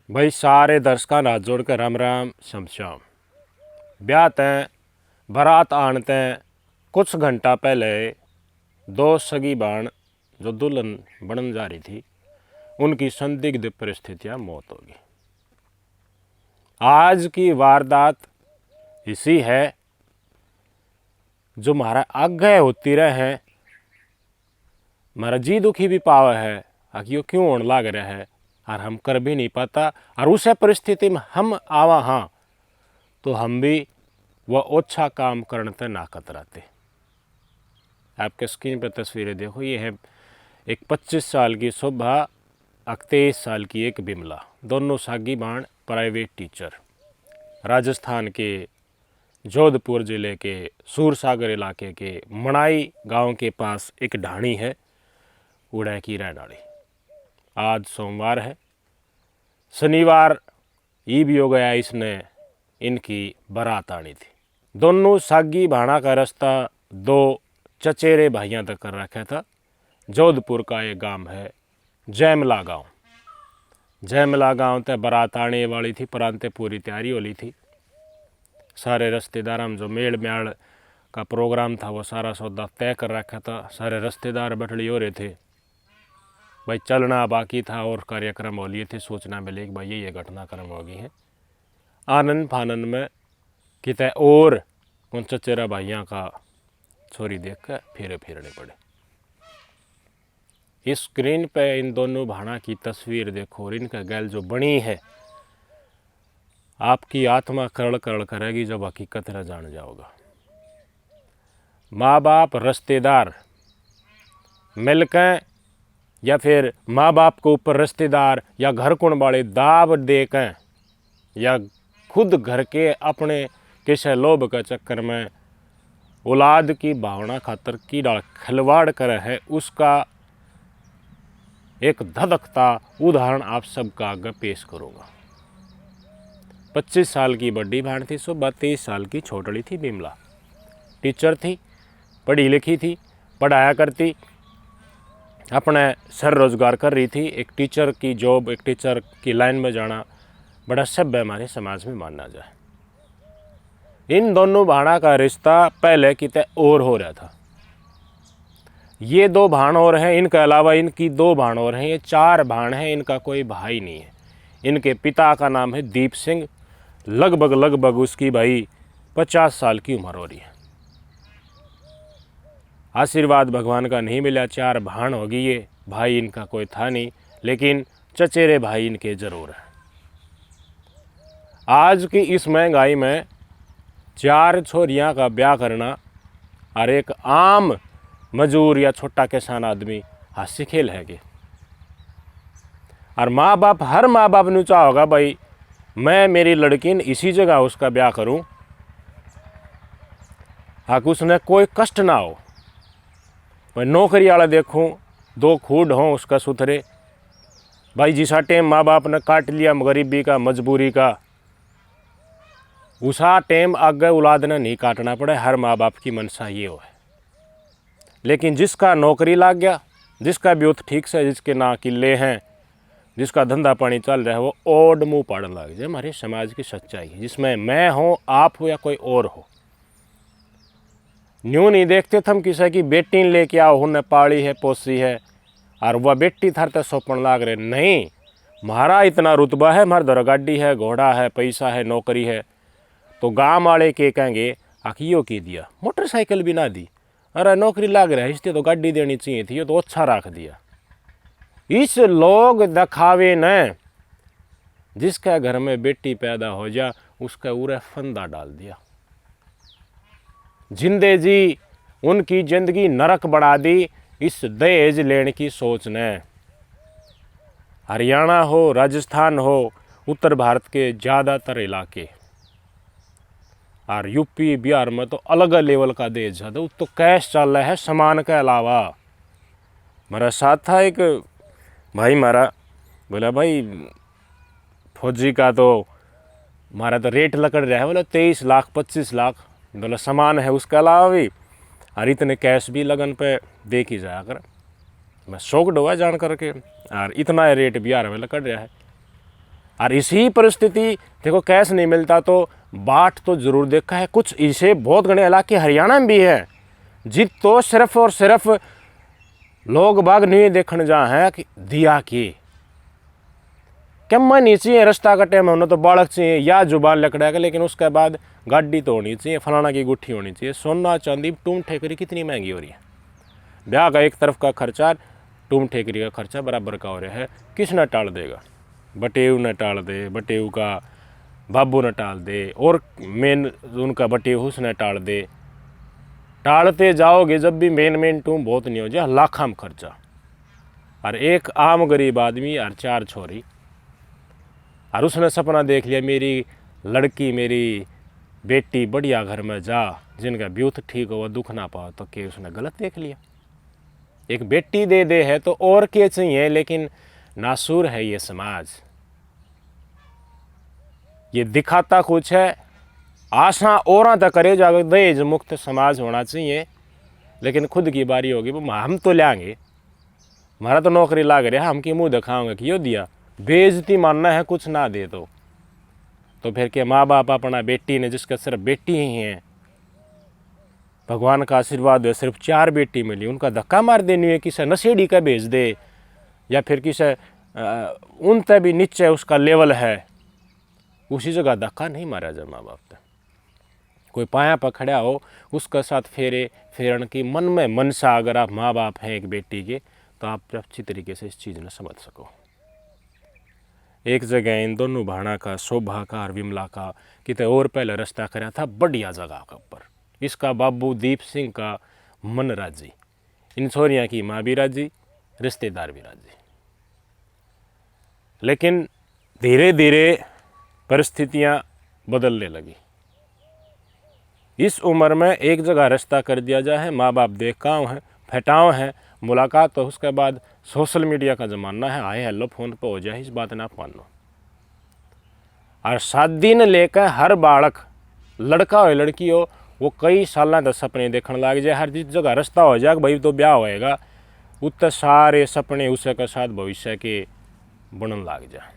भाई सारे दर्शकों हाथ जोड़कर राम राम शम श्याम। ब्याह तय बारात आन तय कुछ घंटा पहले दो सगी बाण जो दुल्हन बनने जा रही थी उनकी संदिग्ध परिस्थितियां मौत हो गई। आज की वारदात इसी है जो हमारा आगे होती रहे है, हमारा जी दुखी भी पावा है कि क्यों होने लग रहा है और हम कर भी नहीं पाता, और उस परिस्थिति में हम आवा हाँ तो हम भी वह ओछा काम करने तक ना कतराते। आपके स्क्रीन पर तस्वीरें देखो, ये है एक 25 साल की शोभा, 23 साल की एक बिमला, दोनों सागी बाण प्राइवेट टीचर। राजस्थान के जोधपुर ज़िले के सूरसागर इलाके के मणाई गांव के पास एक ढाणी है, उड़े की रहने वाली। आज सोमवार है, शनिवार ये भी हो गया, इसने इनकी बारात आनी थी। दोनों सागी भाणा का रास्ता दो चचेरे भाइयों तक कर रखा था। जोधपुर का एक गांव है जयमला गांव। जयमला गांव तक बारात आने वाली थी, परांते पूरी तैयारी हो ली थी। सारे रिश्तेदार में जो मेल म्याल का प्रोग्राम था वो सारा सौदा तय कर रखा था। सारे रिश्तेदार बटड़ी हो रहे थे, भाई चलना बाकी था और कार्यक्रम हो लिए थे। सूचना मिली कि भाई ये घटनाक्रम हो गई है। आनंद फानंद में कितने और उन चचेरा भाइयों का छोरी देख कर फिरने पड़े। इस स्क्रीन पे इन दोनों भाणा की तस्वीर देखो और इनका गैल जो बनी है, आपकी आत्मा करड़ करड़ करेगी जब हकीकत न जान जाओगा। माँ बाप रिश्तेदार मिलकर या फिर माँ बाप के ऊपर रिश्तेदार या घर कुण वाले दाब देकर या खुद घर के अपने किसी लोभ के चक्कर में औलाद की भावना खातर कीड़ा खिलवाड़ करे है, उसका एक धधकता उदाहरण आप सबका आगे पेश करूँगा। 25 साल की बड़ी बहन थी, 23 साल की छोटी थी बिमला। टीचर थी, पढ़ी लिखी थी, पढ़ाया करती, अपने सर रोजगार कर रही थी। एक टीचर की जॉब, एक टीचर की लाइन में जाना बड़ा सभ्य हमारे समाज में माना जाए। इन दोनों भाणा का रिश्ता पहले कितने और हो रहा था। ये दो भाण और हैं, इनके अलावा इनकी दो भाण और हैं, ये 4 भाण हैं। इनका कोई भाई नहीं है। इनके पिता का नाम है दीप सिंह। लगभग उसकी भाई 50 साल की उम्र हो रही है। आशीर्वाद भगवान का नहीं मिला, 4 भाण होगी ये, भाई इनका कोई था नहीं, लेकिन चचेरे भाई इनके जरूर हैं। आज की इस महंगाई में 4 छोरियां का ब्याह करना और एक आम मजूर या छोटा किसान आदमी हास्य खेल है कि। और माँ बाप, हर माँ बाप ने चाहा होगा भाई मैं मेरी लड़की ने इसी जगह उसका ब्याह करूं, ताकि उसने कोई कष्ट ना हो। मैं नौकरी वाला देखूं, 2 खूड हों उसका सुथरे। भाई जिसा टेम माँ बाप ने काट लिया गरीबी का, मजबूरी का, उसा टेम आगे औलाद ने नहीं काटना पड़े। हर माँ बाप की मनसा ये हो है। लेकिन जिसका नौकरी लाग गया, जिसका ब्यूथ ठीक से, जिसके ना किले हैं, जिसका धंधा पानी चल रहा है, वो ओड मुँह पाड़न लग जाए। हमारे समाज की सच्चाई है, जिसमें मैं हो, आप हो या कोई और हो। न्यू नहीं देखते थे हम किसी की बेटी लेके आओ, उन्हें पाली है, पोसी है, और वह बेटी थरते सौंपण लाग रहे। नहीं, हमारा इतना रुतबा है, हमारा दर गाड़ी है, घोड़ा है, पैसा है, नौकरी है, तो गाँव वाले के कहेंगे आखियो की दिया, मोटरसाइकिल भी ना दी, अरे नौकरी लाग रहा है इसलिए तो गाड़ी देनी चाहिए थी, ये तो अच्छा रख दिया। इस लोग दिखावे ने जिसके घर में बेटी पैदा हो जा उसका उरे फंदा डाल दिया। जिंदे जी उनकी जिंदगी नरक बढ़ा दी इस दहेज लेने की सोच ने। हरियाणा हो, राजस्थान हो, उत्तर भारत के ज़्यादातर इलाके और यूपी बिहार में तो अलग लेवल का दहेज है, तो कैश चल रहा है सामान के अलावा। मेरा साथ था एक भाई, मारा बोला भाई फौजी का तो हमारा तो रेट लकड़ रहा है, बोला 23 लाख 25 लाख, बोला सामान है उसके अलावा भी, और इतने कैश भी लगन पे दे की जाया कर। मैं शौक हुआ जान करके, और इतना रेट बिहार में लकड़ रहा है। और इसी परिस्थिति देखो कैश नहीं मिलता तो बाट तो जरूर देखा है। कुछ इसे बहुत घने इलाके हरियाणा में भी है जित तो सिर्फ और सिर्फ लोग बाग नहीं देखने जा है कि दिया की क्या नहीं चाहिए, रास्ता का टाइम होना तो बालक चाहिए या जुबान लकड़ा का, लेकिन उसके बाद गाड़ी तो होनी चाहिए, फलाना की गुट्ठी होनी चाहिए। सोना चांदी टूम ठेकरी कितनी महंगी हो रही है। ब्याह का एक तरफ का खर्चा टूम ठेकरी का खर्चा बराबर का हो रहा है। किस न टाल देगा? बटेऊ न टाल दे, बटेऊ का बाबू न टाल दे, और मेन उनका बटेऊ उसने टाल दे। टालते जाओगे जब भी मेन टूम बहुत नहीं हो जाए, लाखा में खर्चा। और एक आम गरीब आदमी और 4 छोरी, और उसने सपना देख लिया मेरी लड़की मेरी बेटी बढ़िया घर में जा, जिनका ब्यूथ ठीक हो, दुख ना पाओ, तो के उसने गलत देख लिया। एक बेटी दे दे है तो और क्या चाहिए, लेकिन नासूर है ये समाज। ये दिखाता कुछ है, आशा और तक करे जाकर दहेज मुक्त समाज होना चाहिए, लेकिन खुद की बारी होगी वो हम तो लेंगे, हमारा तो नौकरी लाग रहा है, हम की मुँह दिखाओगे कि यो दिया। बेइज्जती मानना है कुछ ना दे तो फिर के माँ बाप अपना बेटी ने, जिसका सिर्फ बेटी ही है, भगवान का आशीर्वाद है, सिर्फ 4 बेटी मिली, उनका धक्का मार देनी है, किसी नशेड़ी का भेज दे, या फिर किसी उन तक भी नीचे उसका लेवल है, उसी जगह धक्का नहीं मारा जाए माँ बाप तक। कोई पाया पकड़ा हो उसका साथ फेरन की मन में मनसा, अगर आप माँ बाप हैं एक बेटी के, तो आप अच्छी तरीके से इस चीज़ ने समझ सको। एक जगह इन दोनों भाणा का, शोभा का और विमला का, कितने और पहले रास्ता कराया था बढ़िया जगह के ऊपर। इसका बाबू दीप सिंह का मन राजी, इन छोरियाँ की माँ भी राजी, रिश्तेदार भी राजी। लेकिन धीरे धीरे परिस्थितियाँ बदलने लगी। इस उम्र में एक जगह रास्ता कर दिया जाए है, माँ बाप देखाव हैं, फटाव हैं, मुलाकात तो उसके बाद सोशल मीडिया का ज़माना है, हाय हेलो फ़ोन पे हो जाए, इस बात ना मानो। और शादी ने लेकर हर बालक, लड़का हो लड़की हो, वो कई साल तक सपने देखने लग जाए। हर जिस जगह रास्ता हो जाए भाई तो ब्याह होएगा, उतने सारे सपने उसे के साथ भविष्य के बनने लग जाए।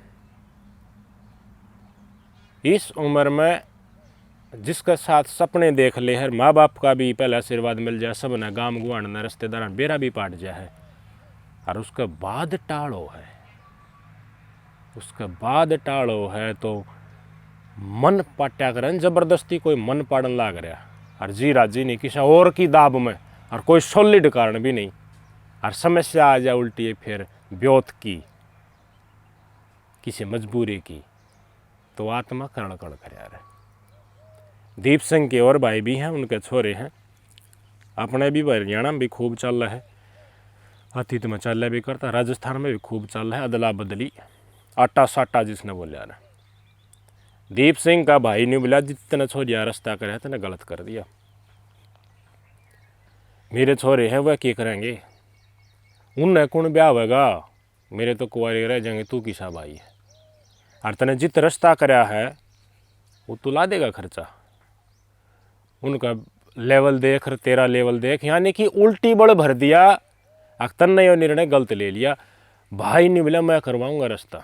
इस उम्र में जिसके साथ सपने देख ले हर, माँ बाप का भी पहले आशीर्वाद मिल जाए, सब ने गाम गुआण ने रिश्तेदार बेरा भी पाट जाए, और उसके बाद टालो है, उसके बाद टालो है तो मन पाट्या करें जबरदस्ती, कोई मन पाड़न लाग रहा, और जी राजी नहीं किसी और की दाब में, और कोई सॉलिड कारण भी नहीं, और समस्या आ जाए उल्टी फिर ब्योत की, किसी मजबूरी की, तो आत्मा करण कण कर रहा है। दीप सिंह के और भाई भी हैं, उनके छोरे हैं, अपने भी हरियाणा में भी खूब चल रहा है, अतीत में चल भी करता, राजस्थान में भी खूब चल रहा है, अदला बदली आटा साटा जिसने बोलिया ना। दीप सिंह का भाई ने बोला जितने छोरिया रास्ता करे तेने गलत कर दिया, मेरे छोरे हैं वह क्या करेंगे, उनने कौन ब्याह होगा, मेरे तो कुंवारे रह जाएंगे, तू किसा भाई है, और तने जित रास्ता कराया है वो तू ला देगा खर्चा, उनका लेवल देख तेरा लेवल देख, यानी कि उल्टी बड़ भर दिया। अख्तर ने यह निर्णय गलत ले लिया। भाई ने बोला मैं करवाऊंगा रास्ता,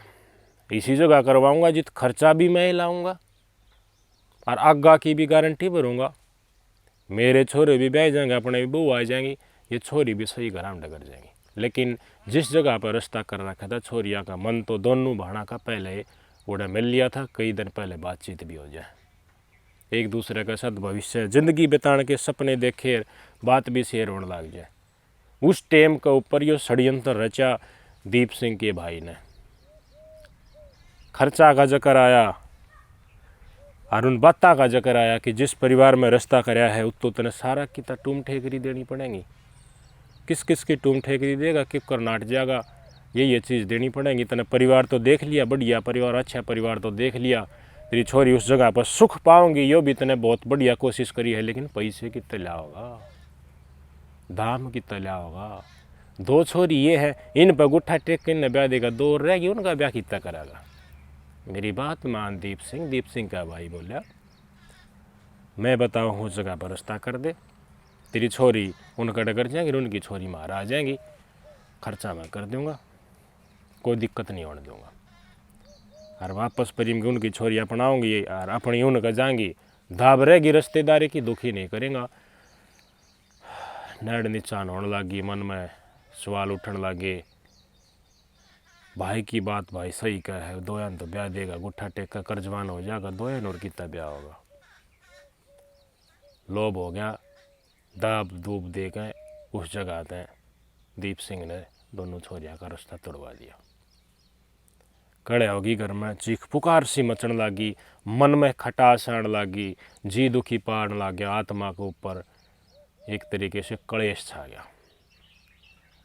इसी जगह करवाऊंगा जित खर्चा भी मैं लाऊंगा और आगा की भी गारंटी भरूंगा, मेरे छोरे भी ब्याह जाएंगे, अपने भी बहू आ जाएंगी, ये छोरी भी सही घर में डगर जाएंगी। लेकिन जिस जगह पर रास्ता कर रखा था, छोरिया का मन तो दोनों भाणा का पहले उड़ा मिल लिया था, कई दिन पहले बातचीत भी हो जाए, एक दूसरे के साथ भविष्य जिंदगी बिताने के सपने देखे, बात भी शेयर होने लग जाए। उस टाइम के ऊपर यो षड्यंत्र रचा दीप सिंह के भाई ने। खर्चा का जिक्र आया और उन बातों का जिक्र आया कि जिस परिवार में रास्ता कराया है उत्तो तने सारा की टूम ठेकरी देनी पड़ेगी, किस किस की टूम ठेकरी देगा, किप कर नाट जाएगा, ये चीज़ देनी पड़ेगी। तने परिवार तो देख लिया, बढ़िया परिवार, अच्छा परिवार तो देख लिया, तेरी छोरी उस जगह पर सुख पाऊंगी, यो भी तने बहुत बढ़िया कोशिश करी है, लेकिन पैसे कितना लिया होगा, दाम कितना लिया होगा। 2 छोरी ये है, इन पर गुट्ठा टेक के न ब्याह देगा, 2 रहेगी, उनका ब्याह कितना करेगा। मेरी बात मान दीप सिंह का भाई बोला मैं बताऊँ उस जगह पर रास्ता कर दे, तेरी छोरी उनका डगर जाएंगी, उनकी छोरी मारा आ जाएंगी, खर्चा मैं कर दूंगा, कोई दिक्कत नहीं होने दूंगा। और वापस प्रेम की उनकी छोरी अपनाऊंगी और अपनी उनका जाएंगी, दाब रहेगी रिश्तेदारी की, दुखी नहीं करेगा। नड़ निचान होने लगी, मन में सवाल उठने लगे, भाई की बात भाई सही कह है, दोयन तो ब्याह देगा, गुट्ठा टेका कर्जवान हो जाएगा दोयन, और कितना ब्याह होगा। लोभ हो गया, दाब दूब दे गए उस जगह पे दीप सिंह ने दोनों छोरिया का रिश्ता तोड़वा दिया। कड़े होगी घर में, चीख पुकार सी मचने लगी, मन में खटास आने लगी, जी दुखी पाड़ने लग गया, आत्मा के ऊपर एक तरीके से कलेश छा गया।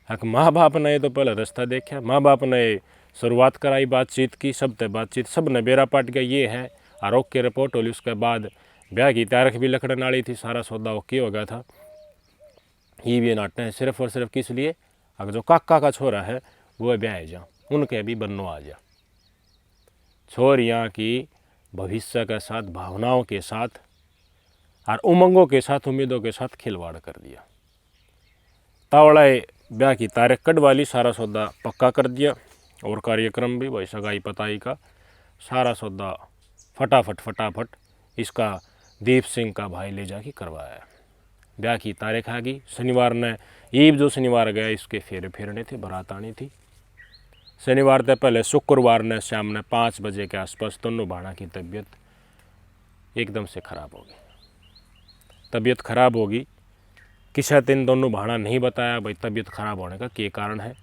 हक माँ बाप ने तो पहले रास्ता देखा, माँ बाप ने शुरुआत कराई बातचीत की, सब ते बातचीत, सब ने बेरा पाट गया ये है, आरोप की रिपोर्ट होली, उसके बाद ब्याह की तारीख भी लकड़न वाली थी, सारा सौदा ओके हो गया था। ये भी नाटक है सिर्फ और सिर्फ किस लिए, अगर जो काका का छोरा है वो ब्याह जा, उनके भी बन्नो आ जा। छोरियाँ की भविष्य के साथ, भावनाओं के साथ और उमंगों के साथ, उम्मीदों के साथ खिलवाड़ कर दिया। तावड़े ब्याह की तारीख कटवा ली, सारा सौदा पक्का कर दिया, और कार्यक्रम भी भाई सगाई पताई का सारा सौदा फटाफट इसका दीप सिंह का भाई ले जाके करवाया। ब्याह की तारीख आ गई, शनिवार ने ईब जो शनिवार गया इसके फेरने थे, बारात आनी थी। शनिवार से पहले शुक्रवार ने शाम ने 5 बजे के आसपास दोनों भाणा की तबीयत एकदम से ख़राब हो गई। तबीयत ख़राब होगी, किसी दिन दोनों भाणा नहीं बताया भाई तबीयत ख़राब होने का क्या कारण है।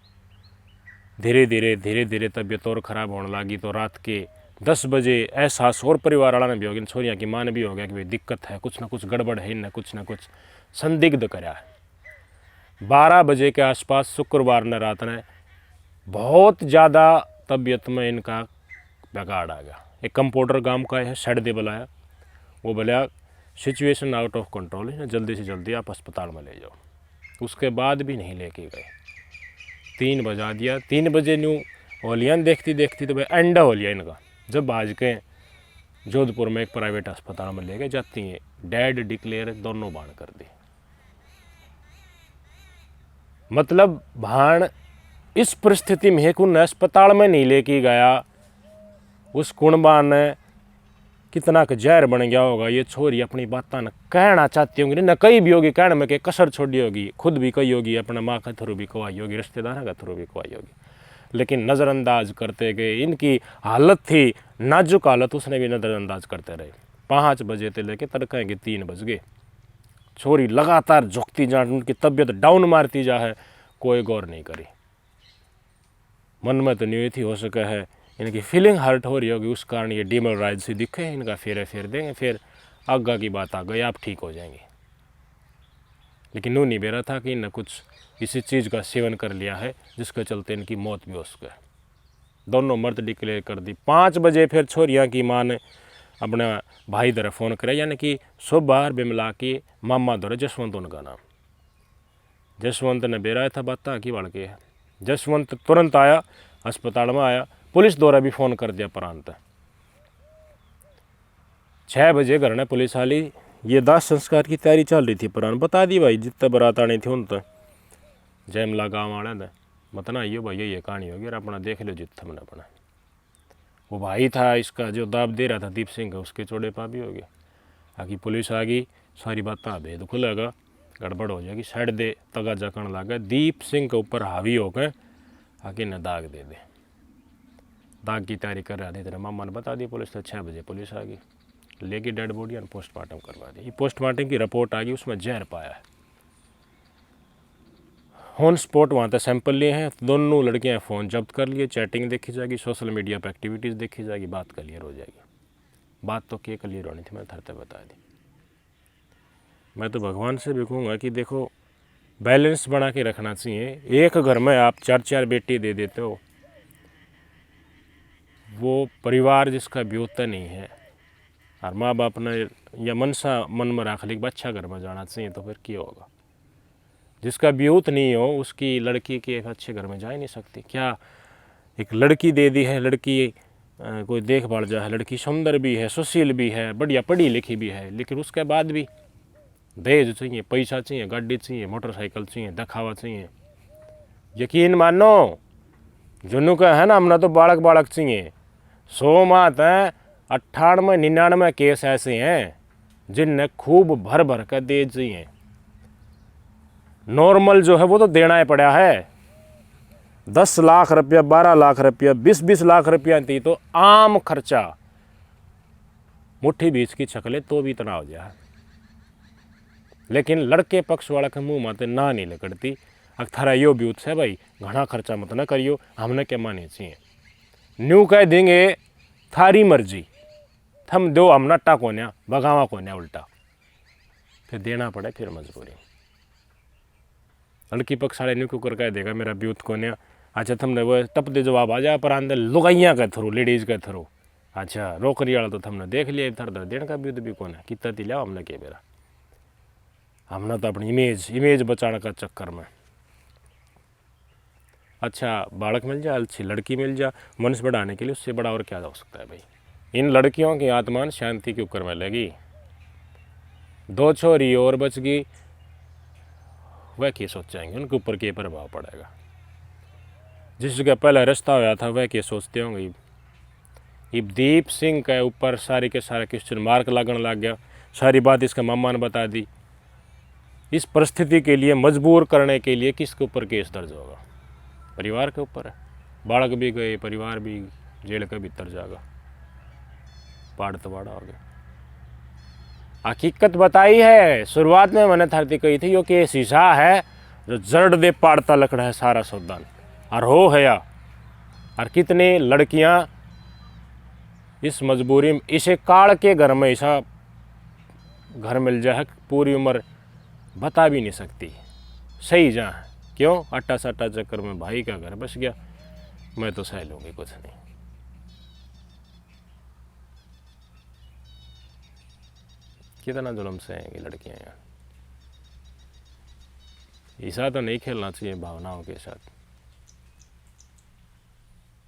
धीरे धीरे तबीयत और ख़राब होने लगी, तो रात के 10 बजे एहसास और परिवार वाला ने भी हो गया, छोरियाँ की माँ ने भी हो गया कि भाई दिक्कत है, कुछ ना कुछ गड़बड़ है, इन्हें कुछ ना कुछ संदिग्ध करा है। 12 बजे के आसपास शुक्रवार ने रात ने बहुत ज़्यादा तबीयत में इनका बिगाड़ आ गया। एक कंपाउंडर गांव का है, शेड दे बुलाया, वो बोला सिचुएशन आउट ऑफ कंट्रोल है, जल्दी से जल्दी आप अस्पताल में ले जाओ। उसके बाद भी नहीं लेके गए, 3 बजा दिया। 3 बजे न्यू होलियाँ देखती तो भाई एंडा हो लिया इनका। जब आज के जोधपुर में एक प्राइवेट अस्पताल में ले गए, जाती हैं डेड डिक्लेयर दोनों बाण कर दी। मतलब भाण इस परिस्थिति में कुन अस्पताल में नहीं लेके गया, उस कुणबान ने कितना का जहर बन गया होगा। ये छोरी अपनी बातें न कहना चाहती होंगी, न कहीं भी होगी, कहने में के कसर छोड़ी होगी, खुद भी कही होगी, अपना माँ के थ्रू भी कवाई होगी, रिश्तेदारों के थ्रू भी कवाई होगी, लेकिन नज़रअंदाज करते गए। इनकी हालत थी नाजुक हालत, उसने भी नज़रअंदाज करते रहे। 5 बजे से लेके तड़के के 3 बज गए, छोरी लगातार झुकती जा, उनकी तबीयत डाउन मारती जा है, कोई गौर नहीं करी। मन में तो नहीं थी हो सके है इनकी फीलिंग हर्ट हो रही होगी, उस कारण ये डिमोरलाइज सी दिखे, इनका फेर देंगे, फिर आगा की बात आ गई, आप ठीक हो जाएंगे। लेकिन नू नहीं बेरा था कि इन्हें कुछ इसी चीज़ का सेवन कर लिया है जिसके चलते इनकी मौत भी हो सके। दोनों मर्द डिक्लेयर कर दी। 5 बजे फिर छोरियाँ की माँ ने अपने भाई दर फ़ोन करे, यानी कि सुबह बिमला की मामा दर जसवंत उनका नाम। जसवंत ने बेरा था बात की बढ़ के है। जसवंत तुरंत आया, अस्पताल में आया, पुलिस द्वारा भी फ़ोन कर दिया प्रांत। 6 बजे घर ने पुलिस आली, ये दाह संस्कार की तैयारी चल रही थी। प्राण बता दी भाई जितने बारात आनी थी उन तो जयमला गाँव वाले ने बताना ये भाई ये कहानी होगी, और अपना देख लो जितना मैंने अपना। वो भाई था इसका जो दाब दे रहा था दीप सिंह का, उसके चौड़े पा भी हो गया। आगे पुलिस आ गई, सारी बात भेद खुलेगा, गड़बड़ हो जाएगी, साइड दे तगा जकन लगा। दीप सिंह के ऊपर हावी हो गए, आगे न दाग दे दे, दाग की तैयारी कर रहा था। तेरे मामा ने बता दी पुलिस, तो 6 बजे पुलिस आ गई, लेके डेड बॉडी और पोस्टमार्टम करवा दी। पोस्टमार्टम की रिपोर्ट आ गई, उसमें जहर पाया है। ऑन स्पॉट वहाँ तक सैंपल लिए हैं, दोनों लड़कियाँ फ़ोन जब्त कर लिए, चैटिंग देखी जाएगी, सोशल मीडिया पर एक्टिविटीज़ देखी जाएगी, बात क्लियर हो जाएगी। बात तो क्या क्लियर होनी थी, मैं थरते बता दी। मैं तो भगवान से भी कहूँगा कि देखो बैलेंस बना के रखना चाहिए। एक घर में आप 4-4 बेटी दे देते हो, वो परिवार जिसका ब्योता नहीं है, और माँ बाप ने या मनसा मन में रख ली अच्छा घर में जाना चाहिए, तो फिर क्या होगा। जिसका ब्यूत नहीं हो उसकी लड़की के एक अच्छे घर में जा ही नहीं सकती। क्या एक लड़की दे दी है, लड़की कोई देखभाल जा है, लड़की सुंदर भी है, सुशील भी है, बढ़िया पढ़ी लिखी भी है, लेकिन उसके बाद भी दहेज चाहिए, पैसा चाहिए, गाड़ी चाहिए, मोटरसाइकिल चाहिए, दिखावा चाहिए। यकीन मानो जुनू का है ना, हमने तो बालक चाहिए, 100 मात हैं 98-99 केस ऐसे हैं जिनने खूब भर भर कर दे चाहिए। नॉर्मल जो है वो तो देना ही पड़ा है। 10 लाख रुपया, 12 लाख रुपया, 20-20 लाख रुपया थी तो आम खर्चा, मुट्ठी बीच की छकले तो भी इतना हो जाए। लेकिन लड़के पक्ष वाला के मुंह माते ना नहीं लगती। अब थारा यो भी है भाई, घना खर्चा मत ना करियो, हमने क्या माने चाहिए। न्यू कह देंगे थारी मर्जी, थम दो, हम नट्टा कोन्या भगावा कोन्या, उल्टा फिर देना पड़े, फिर मजबूरी। लड़की पक्ष वाले न्यू कर कह देगा मेरा ब्यूथ कोन्या, अच्छा थमने वो टप दे जवाब आ जाए पर अंदर लुगाइया के थ्रू, लेडीज के थ्रू। अच्छा रोकरी वाला तो थमने देख लिया, थर देने का ब्यूथ भी कौन है, कितना ती लिया हमने क्या मेरा, हमने तो अपनी इमेज बचाने का चक्कर में। अच्छा बालक मिल जाए, अच्छी लड़की मिल जाए वंश बढ़ाने के लिए, उससे बड़ा और क्या हो सकता है भाई। इन लड़कियों की आत्मान शांति के ऊपर में लगी, 2 छोरी और बच गई, वह क्या सोचेंगे, उनके ऊपर क्या प्रभाव पड़ेगा। जिस जगह पहले रिश्ता होया था वह क्या सोचते होंगे। अब दीप सिंह के ऊपर सारे के सारे क्वेश्चन मार्क लगने लग गया, सारी बात इसका मामा ने बता दी। इस परिस्थिति के लिए मजबूर करने के लिए किसके ऊपर केस दर्ज होगा, परिवार के ऊपर है। बालक भी गए, परिवार भी जेल के भीतर जाएगा, पाड़ तबाड़ा हो गया। हकीकत बताई है, शुरुआत में मैंने थरती कही थी, यो केस शीशा है जो जड़ दे पाड़ता लकड़ा है सारा सौदान, और हो है या। और कितनी लड़कियां इस मजबूरी में, इसे काल के घर में ऐसा घर मिल जाए पूरी उम्र बता भी नहीं सकती सही जहाँ, क्यों आटा साटा चक्कर में भाई का घर बस गया, मैं तो सह लूँगी कुछ नहीं। कितना जुल्म सहेंगी लड़कियाँ यार। ऐसा तो नहीं खेलना चाहिए भावनाओं के साथ।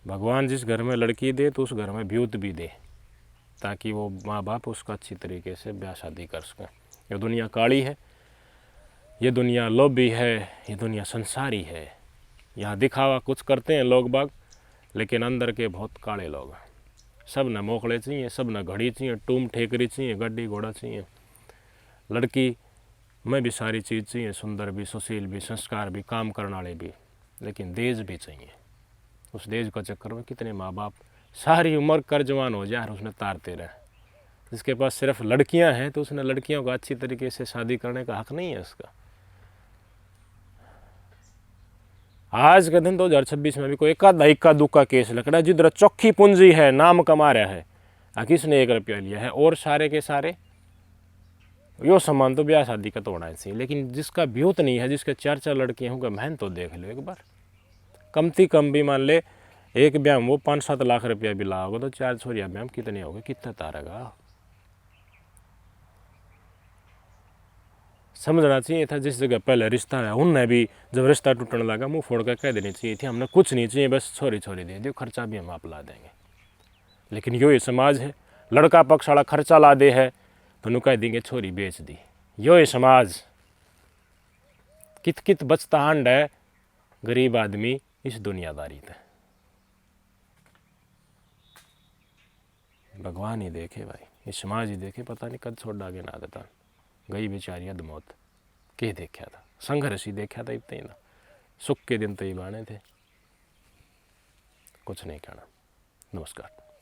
भगवान जिस घर में लड़की दे तो उस घर में ब्यूत भी दे, ताकि वो माँ बाप उसका अच्छी तरीके से ब्याह शादी कर सकें। ये दुनिया काली है, ये दुनिया लोभी है, ये दुनिया संसारी है। यहाँ दिखावा कुछ करते हैं लोग बाग, लेकिन अंदर के बहुत काले लोग हैं। सब न मोकड़े चाहिए, सब न घड़ी चाहिए, टूम ठेकरी चाहिए, गड्डी घोड़ा चाहिए। लड़की में भी सारी चीज़ चाहिए, सुंदर भी, सुशील भी, संस्कार भी, काम करने वाले भी, लेकिन देज भी चाहिए। उस देज का चक्कर में कितने माँ बाप सारी उम्र कर्जवान हो जाए और उसने तारते रहे। जिसके पास सिर्फ लड़कियां हैं तो उसने लड़कियों को अच्छी तरीके से शादी करने का हक नहीं है उसका। आज के दिन 2026 में भी कोई इक्का दुक्का केस लकड़ा जिधर चौखी पूंजी है, नाम कमा रहा है, किसने 1 रुपया लिया है, और सारे के सारे यो सामान तो ब्याह शादी का तोड़ना चाहिए। लेकिन जिसका ब्यूत नहीं है, जिसके 4-4 लड़कियां होंगे, मेहनत तो देख लो एक बार। कमती कम भी मान ले एक ब्याह वो 5-7 लाख रुपया भी ला होगा तो 4 छोरिया ब्याह कितने हो गए, कितना तारेगा। समझना चाहिए था जिस जगह पहले रिश्ता है उनने भी जब रिश्ता टूटने लगा मुंह फोड़ कर कह देनी चाहिए थी हमने कुछ नहीं चाहिए, बस छोरी छोरी दे दो, खर्चा भी हम आप ला देंगे। लेकिन यो ये समाज है, लड़का पक्ष वाला खर्चा ला दे है तो नु कह देंगे छोरी बेच दी। यो ये समाज कित कित बचता हांड है गरीब आदमी इस दुनियादारी पे। भगवान ही देखे भाई, ये समाज ही देखे, पता नहीं कद छोड़ डागे ना देता गई बेचारी अधमौत के देखा था, संघर्ष ही देखा था इतना ही ना, सुख के दिन तो ही बाने थे। कुछ नहीं कहना। नमस्कार।